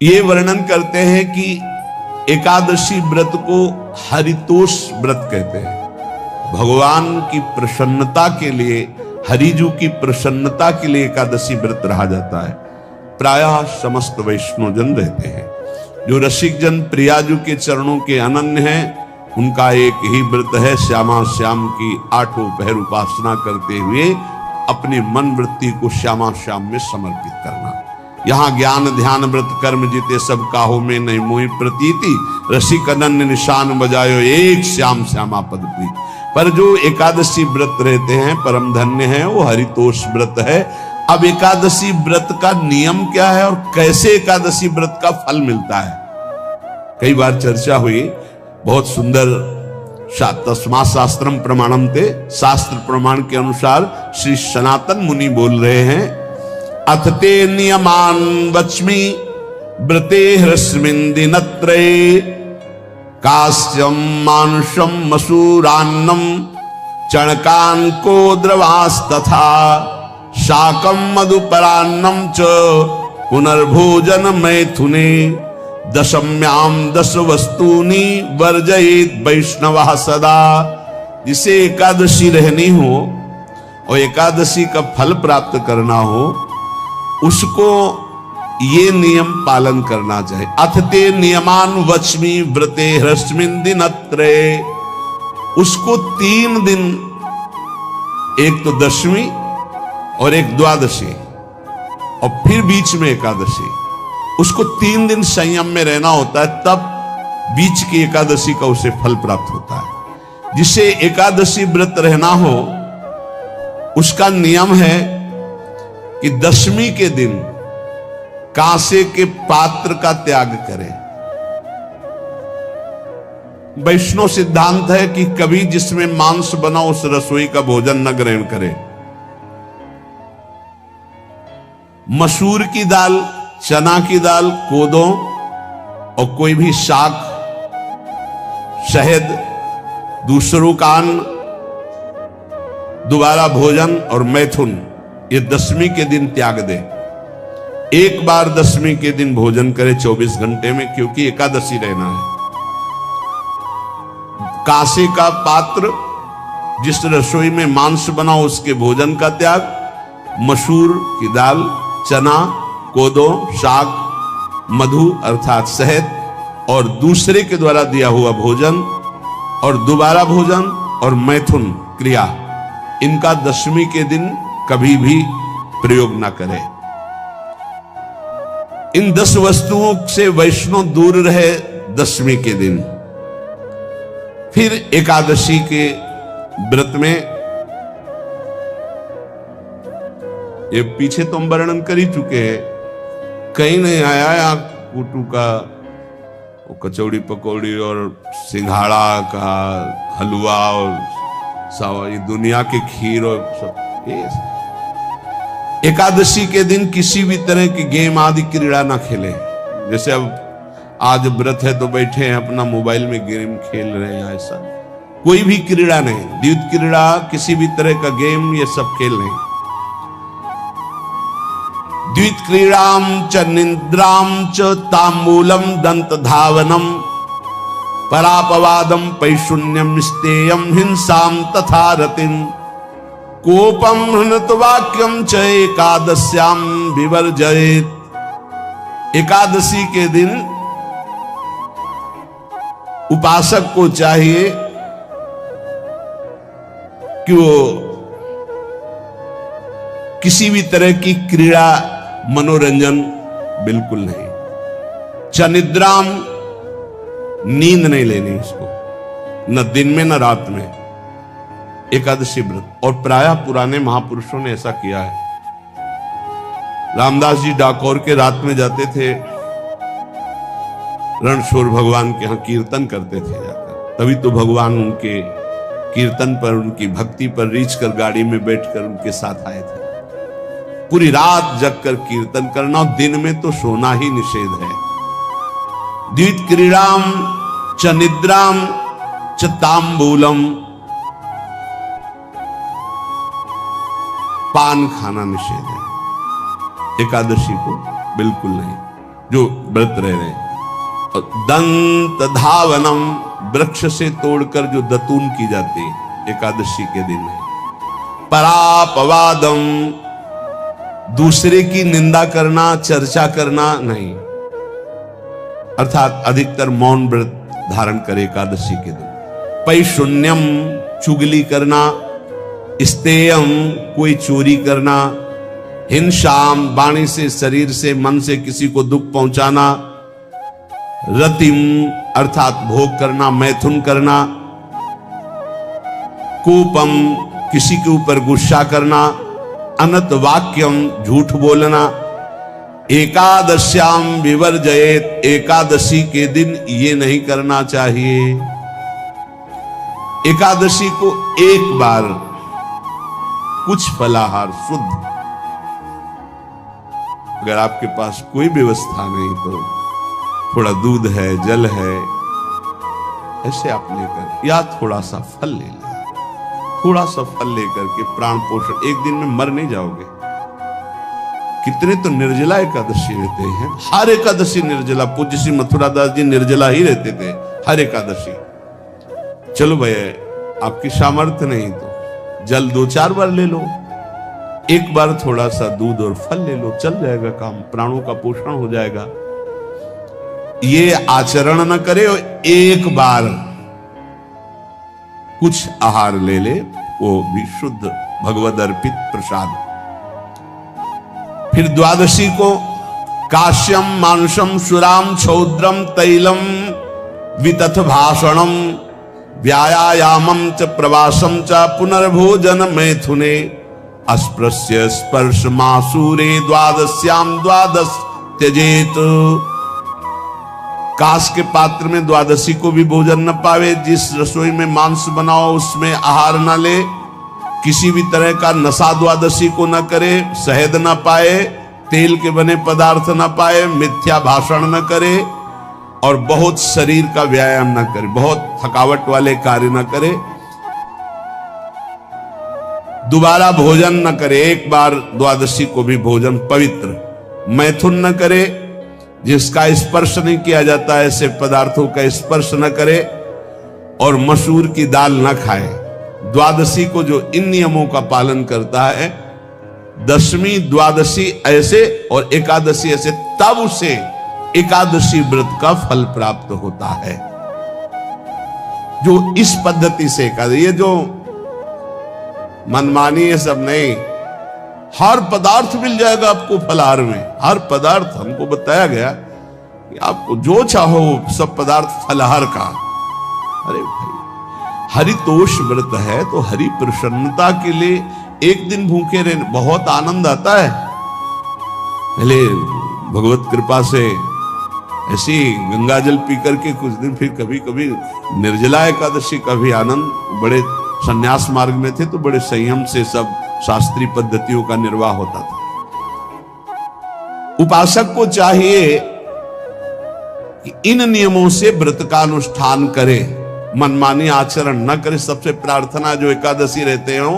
ये वर्णन करते हैं कि एकादशी व्रत को हरितोष व्रत कहते हैं। भगवान की प्रसन्नता के लिए, हरिजू की प्रसन्नता के लिए एकादशी व्रत रहा जाता है। प्रायः समस्त वैष्णवजन रहते हैं। जो रसिक जन प्रियाजू के चरणों के अनन्य हैं, उनका एक ही व्रत है, श्यामा श्याम की 8 पहर उपासना करते हुए अपनी मन वृत्ति को श्यामा श्याम में समर्पित करना। यहाँ ज्ञान ध्यान व्रत कर्म जीते सब काहो में नहीं मोहि प्रतीति, रसिक अनन्य निशान बजायो एक श्याम श्यामा पद प्रीति। पर जो एकादशी व्रत रहते हैं परम धन्य है, वो हरितोष व्रत है। अब एकादशी व्रत का नियम क्या है और कैसे एकादशी व्रत का फल मिलता है, कई बार चर्चा हुई। बहुत सुंदर तस्मात् शास्त्रम प्रमाणम ते, शास्त्र प्रमाण के अनुसार श्री सनातन मुनि बोल रहे हैं, अथ ते नियमान वच्मि व्रते ह्रस्मिन् दिनत्रये, कास्यम मानुषम मसूरान्नम चणकान को द्रवास्तथा, शाकम मधुपरान्नम च पुनर्भोजन मैथुने, दशम्याम 10 वस्तूनि वर्जयेत वैष्णवः सदा। जिसे एकादशी रहनी हो और एकादशी का फल प्राप्त करना हो, उसको ये नियम पालन करना चाहिए। अथ ते नियमान वच्मि व्रते ह्रस्मिन् दिनत्रये, उसको 3 दिन, एक तो दशमी और एक द्वादशी और फिर बीच में एकादशी, उसको 3 दिन संयम में रहना होता है, तब बीच की एकादशी का उसे फल प्राप्त होता है। जिसे एकादशी व्रत रहना हो, उसका नियम है कि दशमी के दिन कांसे के पात्र का त्याग करें। वैष्णव सिद्धांत है कि कभी जिसमें मांस बना उस रसोई का भोजन न ग्रहण करें। मसूर की दाल, चना की दाल, कोदों और कोई भी शाक, शहद, दूसरों का अन्न, दोबारा भोजन और मैथुन, ये दशमी के दिन त्याग दे। एक बार दशमी के दिन भोजन करे 24 घंटे में, क्योंकि एकादशी रहना है। कांसे का पात्र, जिस रसोई में मांस बना उसके भोजन का त्याग, मसूर की दाल, चना, कोदो, शाक, मधु अर्थात शहद और दूसरे के द्वारा दिया हुआ भोजन और दोबारा भोजन और मैथुन क्रिया, इनका दशमी के दिन कभी भी प्रयोग ना करें। इन 10 वस्तुओं से वैष्णव दूर रहे दशमी के दिन। फिर एकादशी के व्रत में, ये पीछे तो हम वर्णन कर ही चुके हैं, कहीं नहीं आया या कुटू का कचौड़ी पकौड़ी और सिंघाड़ा का हलवा और सावा, ये दुनिया के खीर और सब। एकादशी के दिन किसी भी तरह की गेम आदि क्रीड़ा ना खेले। जैसे अब आज व्रत है तो बैठे हैं अपना मोबाइल में गेम खेल रहे हैं, ऐसा कोई भी क्रीड़ा नहीं। द्वैत क्रीड़ा, किसी भी तरह का गेम, ये सब खेल नहीं। द्वैत क्रीड़ाम च निद्राम च तांबूलम दंत धावनम, परापवादम पैशून्यम स्तेयम हिंसाम तथा रतिम, कोपम हृणत वाक्यम च एकादश्याम विवर्जयेत। एकादशी के दिन उपासक को चाहिए कि वो किसी भी तरह की क्रीड़ा, मनोरंजन बिल्कुल नहीं। चनिद्राम, नींद नहीं लेनी उसको, न दिन में न रात में। एकादशी व्रत, और प्रायः पुराने महापुरुषों ने ऐसा किया है। रामदास जी डाकोर के रात में जाते थे, रणछोड़ भगवान के यहाँ कीर्तन करते थे जाकर। तभी तो भगवान उनके कीर्तन पर, उनकी भक्ति पर रीझ कर गाड़ी में बैठकर उनके साथ आए थे। पूरी रात जगकर कीर्तन करना, और दिन में तो सोना ही निषेध है। द्वैत क्रीड़ाम च निद्राम च तांबूलम, पान खाना निषेध है एकादशी को, बिल्कुल नहीं। जो व्रत रह रहे हैं। और दंत धावनम, वृक्ष से तोड़कर जो दतून की जाती है एकादशी के दिन है। परापवादम, दूसरे की निंदा करना, चर्चा करना नहीं, अर्थात अधिकतर मौन व्रत धारण करे एकादशी के दिन। पैशून्यम, चुगली करना। स्तेयम, कोई चोरी करना। हिंसाम, वाणी से, शरीर से, मन से किसी को दुख पहुंचाना। रतिम, अर्थात भोग करना, मैथुन करना। कोपम, किसी के ऊपर गुस्सा करना। अनत वाक्यम, झूठ बोलना। एकादश्याम विवर्जयेत, एकादशी के दिन ये नहीं करना चाहिए। एकादशी को एक बार कुछ फलाहार शुद्ध, अगर आपके पास कोई व्यवस्था नहीं तो थोड़ा दूध है, जल है, ऐसे आप लेकर, या थोड़ा सा फल ले लें। थोड़ा सा फल लेकर के प्राण पोषण, एक दिन में मर नहीं जाओगे। कितने तो निर्जला एकादशी रहते हैं, हर एकादशी निर्जला। पूज्य श्री मथुरा दास जी निर्जला ही रहते थे हर एकादशी। चलो भैया आपकी सामर्थ्य नहीं तो जल 2-4 बार ले लो, एक बार थोड़ा सा दूध और फल ले लो, चल जाएगा काम, प्राणों का पोषण हो जाएगा। ये आचरण न करे और एक बार कुछ आहार ले ले, वो भी शुद्ध भगवद अर्पित प्रसाद। फिर द्वादशी को काश्यम, मांसम, सुराम, छौद्रम, तैलम, वितथ भाषणम, व्यायामम च प्रवासम च पुनर्भोजन मैथुने, अस्पृश्य स्पर्श मासूरे द्वादश्याम द्वादश त्यजेत। काश के पात्र में द्वादशी को भी भोजन न पावे। जिस रसोई में मांस बनाओ उसमें आहार न ले। किसी भी तरह का नशा द्वादशी को न करे। शहद न पाए, तेल के बने पदार्थ न पाए, मिथ्या भाषण न करे और बहुत शरीर का व्यायाम न करे, बहुत थकावट वाले कार्य न करे। दोबारा भोजन न करे, एक बार द्वादशी को भी भोजन पवित्र। मैथुन न करे, जिसका स्पर्श नहीं किया जाता ऐसे पदार्थों का स्पर्श न करे। और मसूर की दाल न खाए। द्वादशी को जो इन नियमों का पालन करता है, दशमी द्वादशी ऐसे और एकादशी ऐसे, तब उसे एकादशी व्रत का फल प्राप्त होता है। जो इस पद्धति से एकादशी, ये जो मनमानी है सब नहीं, हर पदार्थ मिल जाएगा आपको फलाहार में। हर पदार्थ हमको बताया गया कि आपको जो चाहो सब पदार्थ फलाहार का। अरे भाई, हरितोष व्रत है तो हरि प्रसन्नता के लिए एक दिन भूखे रहने बहुत आनंद आता है। पहले भगवत कृपा से ऐसी गंगा जल पी करके कुछ दिन, फिर कभी कभी निर्जला एकादशी का भी आनंद। बड़े संन्यास मार्ग में थे तो बड़े संयम से सब शास्त्रीय पद्धतियों का निर्वाह होता था। उपासक को चाहिए कि इन नियमों से व्रत का अनुष्ठान करे, मनमानी आचरण न करे। सबसे प्रार्थना जो एकादशी रहते हो,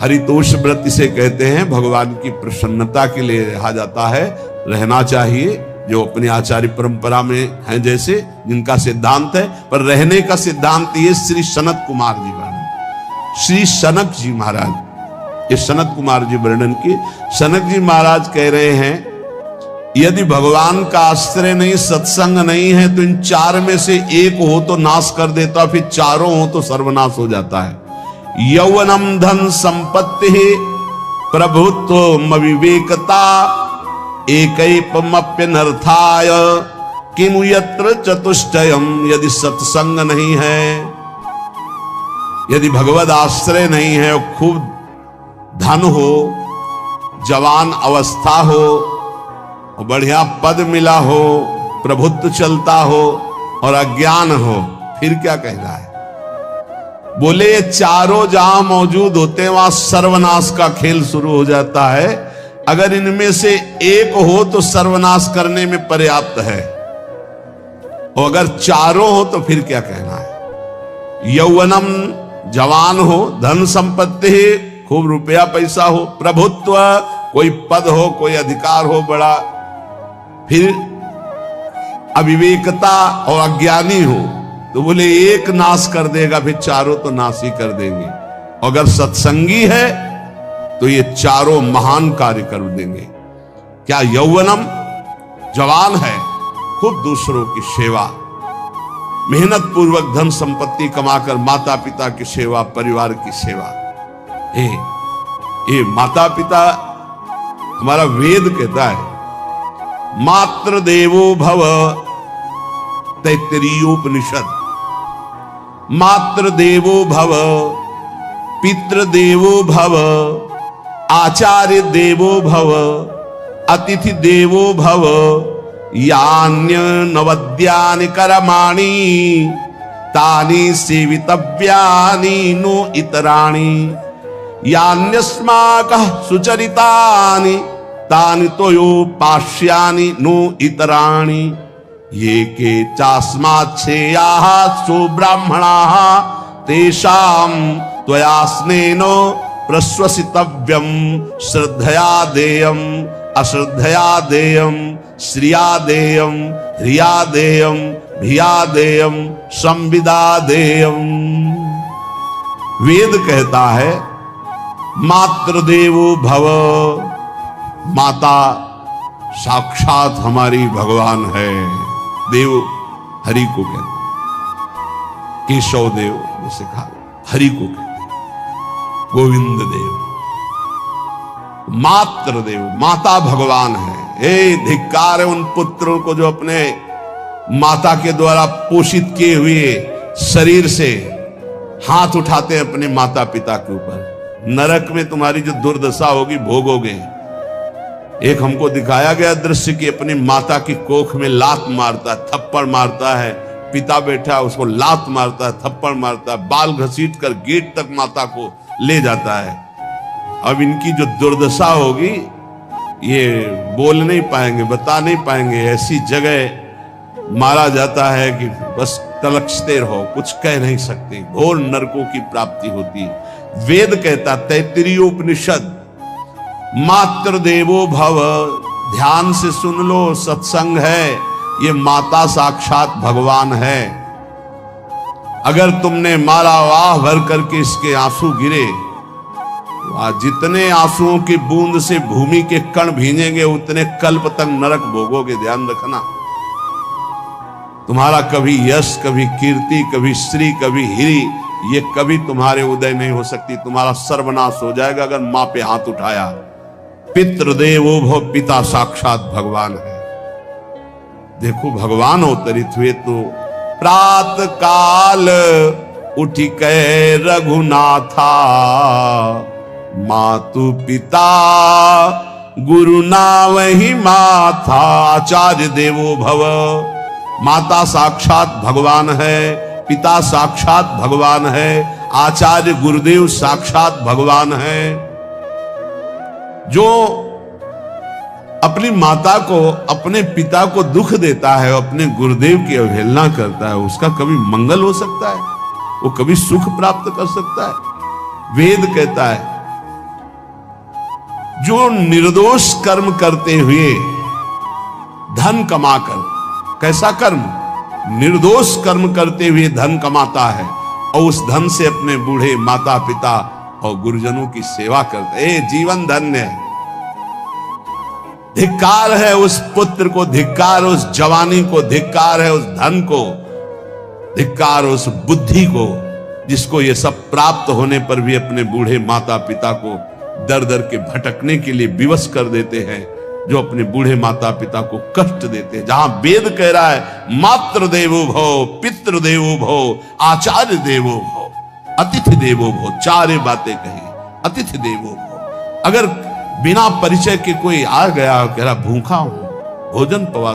हरितोष व्रत इसे कहते हैं, भगवान की प्रसन्नता के लिए रहा जाता है, रहना चाहिए। जो अपनी आचार्य परंपरा में है, जैसे जिनका सिद्धांत है, पर रहने का सिद्धांत ये श्री सनत कुमार जी वर्णन, श्री सनक जी महाराज, ये सनत कुमार जी वर्णन की। सनक जी महाराज कह रहे हैं, यदि भगवान का आश्रय नहीं, सत्संग नहीं है, तो इन 4 में से एक हो तो नाश कर देता, फिर चारों हो तो सर्वनाश हो जाता है। यौवनम धन संपत्ति प्रभुत्व विवेकता एकैपमप्यनर्थाय किमु यत्र चतुष्टयम। यदि सत्संग नहीं है, यदि भगवद आश्रय नहीं है, खूब धन हो, जवान अवस्था हो, बढ़िया पद मिला हो, प्रभुत्व चलता हो और अज्ञान हो, फिर क्या कह रहा है? बोले ये चारों जहां मौजूद होते हैं वहां सर्वनाश का खेल शुरू हो जाता है। अगर इनमें से एक हो तो सर्वनाश करने में पर्याप्त है, और अगर चारों हो तो फिर क्या कहना है? यौवनम, जवान हो, धन संपत्ति, खूब रुपया पैसा हो, प्रभुत्व, कोई पद हो, कोई अधिकार हो बड़ा, फिर अविवेकता और अज्ञानी हो तो बोले एक नाश कर देगा, फिर चारों तो नाश ही कर देंगे। अगर सत्संगी है तो ये चारों महान कार्य कर देंगे। क्या यौवनम, जवान है, खूब दूसरों की सेवा, मेहनत पूर्वक धन संपत्ति कमाकर माता पिता की सेवा, परिवार की सेवा। ये माता पिता, हमारा वेद कहता है मातृ देवो भव, तैत्तरीयोपनिषद, मातृ देवो भव, पितृ देवो भव, आचार्य देवो भव, अतिथि देवो भव, यान्य नवद्यानि कर्माणि तानि सेवितव्यानि नो इतराणि, यान्यस्माकः सुचरितानि तानि तोयोपास्यानि नो इतराणि, ये के चास्माच्छेयाः सुब्राह्मणाः तेषां त्वया स्नेनो प्रश्वसितव्यं, श्रद्धया देयं अश्रद्धया देयं, श्रिया देयं ह्रिया देयं भिया देयं संविदा देयं। वेद कहता है मातृदेवो भव, माता साक्षात हमारी भगवान है। देव हरि को कहते, केशव देव जैसे कहा, हरि को कहते, गोविंद देव, मातृ देव, माता भगवान है। हे धिक्कार है उन पुत्रों को जो अपने माता के द्वारा पोषित किए हुए शरीर से हाथ उठाते हैं अपने माता पिता के ऊपर। नरक में तुम्हारी जो दुर्दशा होगी भोगोगे। एक हमको दिखाया गया दृश्य कि अपनी माता की कोख में लात मारता है, थप्पड़ मारता है, पिता बैठा है उसको लात मारता है, थप्पड़ मारता है, बाल घसीट कर गेट तक माता को ले जाता है। अब इनकी जो दुर्दशा होगी ये बोल नहीं पाएंगे, बता नहीं पाएंगे। ऐसी जगह मारा जाता है कि बस तलक्षते रहो, कुछ कह नहीं सकते, घोर नरकों की प्राप्ति होती। वेद कहता, तैत्तरीयोपनिषद, मातृ देवो भव, ध्यान से सुन लो, सत्संग है, ये माता साक्षात भगवान है। अगर तुमने मारा वाह भर करके इसके आंसू गिरे, जितने आंसुओं की बूंद से भूमि के कण भींजेंगे उतने कल्प तक नरक भोगोगे। ध्यान रखना, तुम्हारा कभी यश, कभी कीर्ति, कभी श्री, कभी हिरी, ये कभी तुम्हारे उदय नहीं हो सकती। तुम्हारा सर्वनाश हो जाएगा अगर मां पे हाथ उठाया। पितृदेवो भव, पिता साक्षात भगवान है। देखो भगवान अवतरित हुए तो प्रात काल उठी कै रघुनाथा, मातु पिता गुरु नावहि माथा। आचार्य देवो भव, माता साक्षात भगवान है, पिता साक्षात भगवान है, आचार्य गुरुदेव साक्षात भगवान है। जो अपनी माता को, अपने पिता को दुख देता है, अपने गुरुदेव की अवहेलना करता है, उसका कभी मंगल हो सकता है? वो कभी सुख प्राप्त कर सकता है? वेद कहता है जो निर्दोष कर्म करते हुए धन कमाकर, कैसा कर्म? निर्दोष कर्म करते हुए धन कमाता है और उस धन से अपने बूढ़े माता पिता और गुरुजनों की सेवा करते हैं, जीवन धन्य है। धिक्कार है उस पुत्र को, धिक्कार उस जवानी को, धिक्कार है उस धन को, धिक्कार उस बुद्धि को जिसको ये सब प्राप्त होने पर भी अपने बूढ़े माता पिता को दर दर के भटकने के लिए विवश कर देते हैं, जो अपने बूढ़े माता पिता को कष्ट देते हैं। जहां वेद कह रहा है मातृ देवो भव, पितृ देवो भव, आचार्य देवो भव, अतिथि देवो भव, चार बातें कही। अतिथि देवो भव, अगर बिना परिचय के कोई आ गया, कह रहा भूखा हूं, भोजन पवा